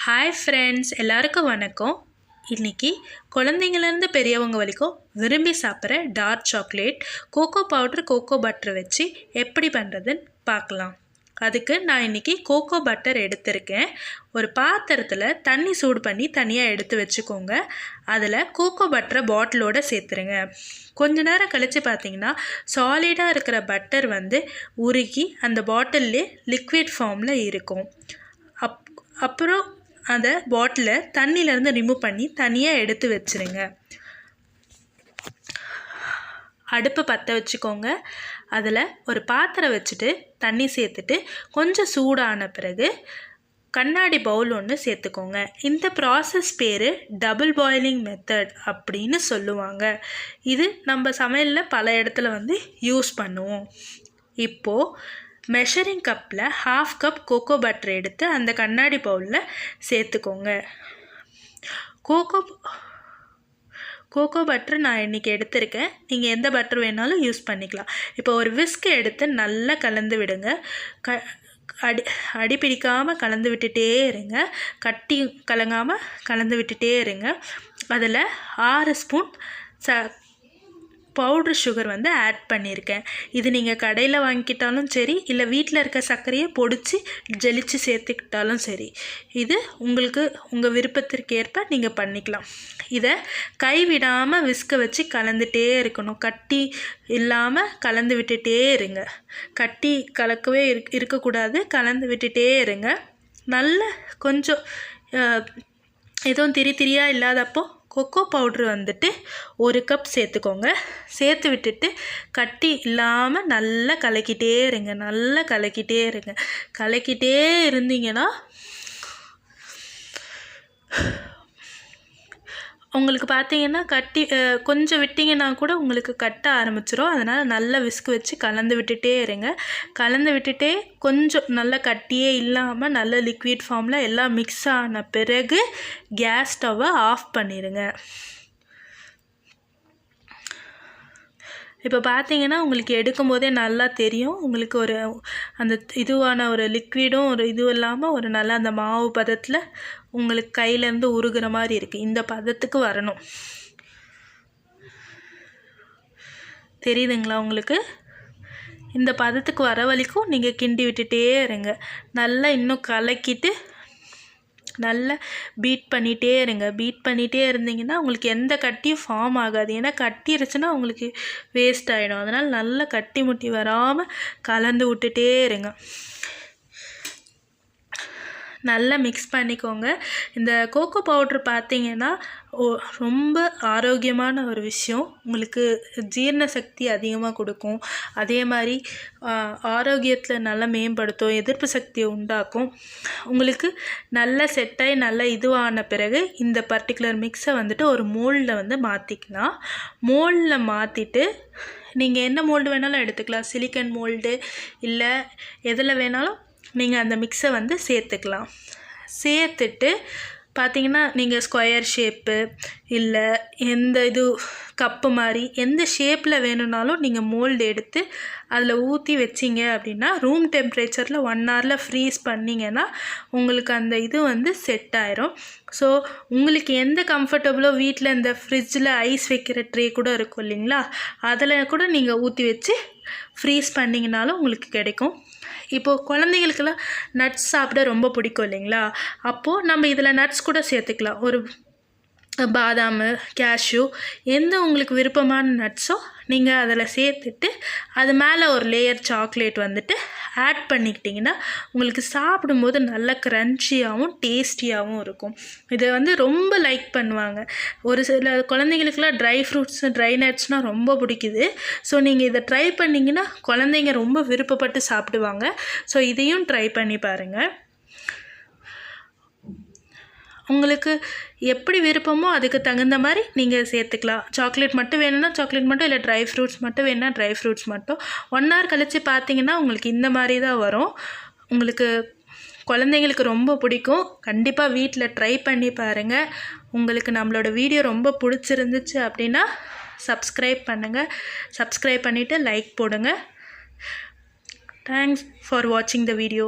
Hi friends, எல்லாருக்கும் வணக்கம். இன்றைக்கி குழந்தைங்கள்லேருந்து பெரியவங்க வரைக்கும் விரும்பி சாப்பிட்ற dark chocolate cocoa powder cocoa butter வச்சு எப்படி பண்ணுறதுன்னு பார்க்கலாம். அதுக்கு நான் இன்றைக்கி கோகோ பட்டர் எடுத்திருக்கேன். ஒரு பாத்திரத்தில் தண்ணி சூடு பண்ணி தனியாக எடுத்து வச்சுக்கோங்க. அதில் கோகோ பட்டரை பாட்டிலோடு சேர்த்துருங்க. கொஞ்ச நேரம் கழித்து பார்த்திங்கன்னா சாலிடாக இருக்கிற பட்டர் உருகி அந்த பாட்டில்லே லிக்விட் ஃபார்மில் இருக்கும். அப்புறம் அந்த பாட்டிலை தண்ணியிலேருந்து ரிமூவ் பண்ணி தனியாக எடுத்து வச்சுருங்க. அடுப்பு பற்ற வச்சுக்கோங்க. அதில் ஒரு பாத்திரம் வச்சுட்டு தண்ணி சேர்த்துட்டு கொஞ்சம் சூடான பிறகு கண்ணாடி பவுல் ஒன்று சேர்த்துக்கோங்க. இந்த ப்ராசஸ் பேர் டபுள் பாயிலிங் மெத்தட் அப்படின்னு சொல்லுவாங்க. இது நம்ம சமையலில் பல இடத்துல யூஸ் பண்ணுவோம். இப்போது மெஷரிங் கப்பில் 1/2 கப் கோகோ பட்டர் எடுத்து அந்த கண்ணாடி பவுலில் சேர்த்துக்கோங்க. கோகோ பட்டர் நான் இன்றைக்கி எடுத்திருக்கேன். நீங்கள் எந்த பட்டர் வேணாலும் யூஸ் பண்ணிக்கலாம். இப்போ ஒரு விஸ்க் எடுத்து நல்லா கலந்து விடுங்க. அடி பிடிக்காமல் கலந்து விட்டுட்டே இருங்க. கட்டி கலங்காமல் கலந்து விட்டுட்டே இருங்க. அதில் 6 ஸ்பூன் பவுட்ரு சுகர் ஆட் பண்ணியிருக்கேன். இது நீங்கள் கடையில் வாங்கிக்கிட்டாலும் சரி, இல்லை வீட்டில் இருக்க சர்க்கரையை பொடிச்சு ஜெலிச்சு சேர்த்துக்கிட்டாலும் சரி, இது உங்களுக்கு உங்கள் விருப்பத்திற்கு ஏற்ப நீங்கள் பண்ணிக்கலாம். இதை கைவிடாமல் விஸ்க வச்சு கலந்துகிட்டே இருக்கணும். கட்டி இல்லாமல் கலந்து விட்டுட்டே இருங்க. கட்டி கலக்கவே இருக்கக்கூடாது. கலந்து விட்டுட்டே இருங்க. நல்ல கொஞ்சம் எதுவும் திரியாக இல்லாதப்போ கொக்கோ பவுட்ரு 1 கப் சேர்த்துக்கோங்க. சேர்த்து விட்டுட்டு கட்டி இல்லாமல் நல்லா கலக்கிட்டே இருங்க. நல்லா கலக்கிட்டே இருங்க. கலக்கிட்டே இருந்தீங்கன்னா உங்களுக்கு பார்த்தீங்கன்னா கட்டி கொஞ்சம் விட்டிங்கன்னா கூட உங்களுக்கு கட்ட ஆரம்பிச்சிடும். அதனால் நல்லா விஸ்க் வச்சு கலந்து விட்டுட்டே இருங்க. கலந்து விட்டுட்டே கொஞ்சம் நல்லா கட்டியே இல்லாமல் நல்ல லிக்விட் ஃபார்மில் எல்லாம் மிக்ஸ் ஆன பிறகு கேஸ் ஸ்டவ்வை ஆஃப் பண்ணிடுங்க. இப்போ பார்த்தீங்கன்னா உங்களுக்கு எடுக்கும் போதே நல்லா தெரியும். உங்களுக்கு ஒரு அந்த இதுவான ஒரு லிக்விடும் ஒரு இதுவும் இல்லாமல் ஒரு நல்லா அந்த மாவு பதத்தில் உங்களுக்கு கையிலேருந்து உருகிற மாதிரி இருக்குது. இந்த பதத்துக்கு வரணும். தெரியுதுங்களா உங்களுக்கு? இந்த பதத்துக்கு வர வரைக்கும் நீங்கள் கிண்டி விட்டுட்டே இருங்க. நல்லா இன்னும் கலக்கிட்டு நல்லா பீட் பண்ணிகிட்டே இருங்க. பீட் பண்ணிகிட்டே இருந்தீங்கன்னா உங்களுக்கு எந்த கட்டியும் ஃபார்ம் ஆகாது. ஏன்னா கட்டிருச்சுன்னா உங்களுக்கு வேஸ்ட் ஆகிடும். அதனால் நல்லா கட்டி முட்டி வராமல் கலந்து விட்டுட்டே இருங்க. நல்லா மிக்ஸ் பண்ணிக்கோங்க. இந்த கோகோ பவுட்ரு பார்த்தீங்கன்னா ரொம்ப ஆரோக்கியமான ஒரு விஷயம். உங்களுக்கு ஜீரண சக்தி அதிகமாக கொடுக்கும். அதே மாதிரி ஆரோக்கியத்தில் நல்லா மேம்படுத்தும். எதிர்ப்பு சக்தியை உண்டாக்கும். உங்களுக்கு நல்லா செட்டாகி நல்லா இதுவான பிறகு இந்த பர்டிகுலர் மிக்ஸை ஒரு மோல்டில் மாற்றிக்கலாம். மோல்டில் மாற்றிட்டு நீங்கள் என்ன மோல்டு வேணாலும் எடுத்துக்கலாம். சிலிக்கன் மோல்டு இல்லை எதில் வேணாலும் நீங்கள் அந்த மிக்ஸை சேர்த்துக்கலாம். சேர்த்துட்டு பார்த்திங்கன்னா நீங்கள் ஸ்கொயர் ஷேப்பு இல்லை எந்த இது கப்பு மாதிரி எந்த ஷேப்பில் வேணும்னாலும் நீங்கள் மோல்டு எடுத்து அதில் ஊற்றி வச்சிங்க அப்படின்னா ரூம் டெம்பரேச்சரில் 1 ஹவரில் ஃப்ரீஸ் பண்ணிங்கன்னா உங்களுக்கு அந்த இது செட் ஆயிரும். ஸோ உங்களுக்கு எந்த கம்ஃபர்டபுளோ வீட்டில் இந்த ஃப்ரிட்ஜில் ஐஸ் வைக்கிற ட்ரே கூட இருக்கும் இல்லைங்களா, அதில் கூட நீங்கள் ஊற்றி வச்சு ஃப்ரீஸ் பண்ணிங்கனாலும் உங்களுக்கு கிடைக்கும். இப்போது குழந்தைங்களுக்கெல்லாம் நட்ஸ் சாப்பிட ரொம்ப பிடிக்கும் இல்லைங்களா, அப்போது நம்ம இதில் நட்ஸ் கூட சேர்த்துக்கலாம். ஒரு பாதாம், கேஷ்யூ எந்த உங்களுக்கு விருப்பமான நட்ஸோ நீங்கள் அதில் சேர்த்துட்டு அது மேலே ஒரு லேயர் சாக்லேட் ஆட் பண்ணிக்கிட்டிங்கன்னா உங்களுக்கு சாப்பிடும்போது நல்ல க்ரன்ச்சியாகவும் டேஸ்டியாகவும் இருக்கும். இதை ரொம்ப லைக் பண்ணுவாங்க. ஒரு சில குழந்தைங்களுக்கெல்லாம் ட்ரை ஃப்ரூட்ஸ் ட்ரை நட்ஸ்னால் ரொம்ப பிடிக்குது. ஸோ நீங்கள் இதை ட்ரை பண்ணிங்கன்னா குழந்தைங்க ரொம்ப விருப்பப்பட்டு சாப்பிடுவாங்க. ஸோ இதையும் ட்ரை பண்ணி பாருங்கள். உங்களுக்கு எப்படி விருப்பமோ அதுக்கு தகுந்த மாதிரி நீங்கள் சேர்த்துக்கலாம். சாக்லேட் மட்டும் வேணும்னா சாக்லேட் மட்டும், இல்லை ட்ரை ஃப்ரூட்ஸ் மட்டும் வேணும்னா ட்ரை ஃப்ரூட்ஸ் மட்டும். 1 ஹவர் கழித்து பார்த்தீங்கன்னா உங்களுக்கு இந்த மாதிரி தான் வரும். உங்களுக்கு குழந்தைங்களுக்கு ரொம்ப பிடிக்கும். கண்டிப்பாக வீட்டில் ட்ரை பண்ணி பாருங்கள். உங்களுக்கு நம்மளோட வீடியோ ரொம்ப பிடிச்சிருந்துச்சு அப்படின்னா சப்ஸ்கிரைப் பண்ணுங்கள். சப்ஸ்கிரைப் பண்ணிவிட்டு லைக் போடுங்க. தேங்க்ஸ் ஃபார் வாட்சிங் த வீடியோ.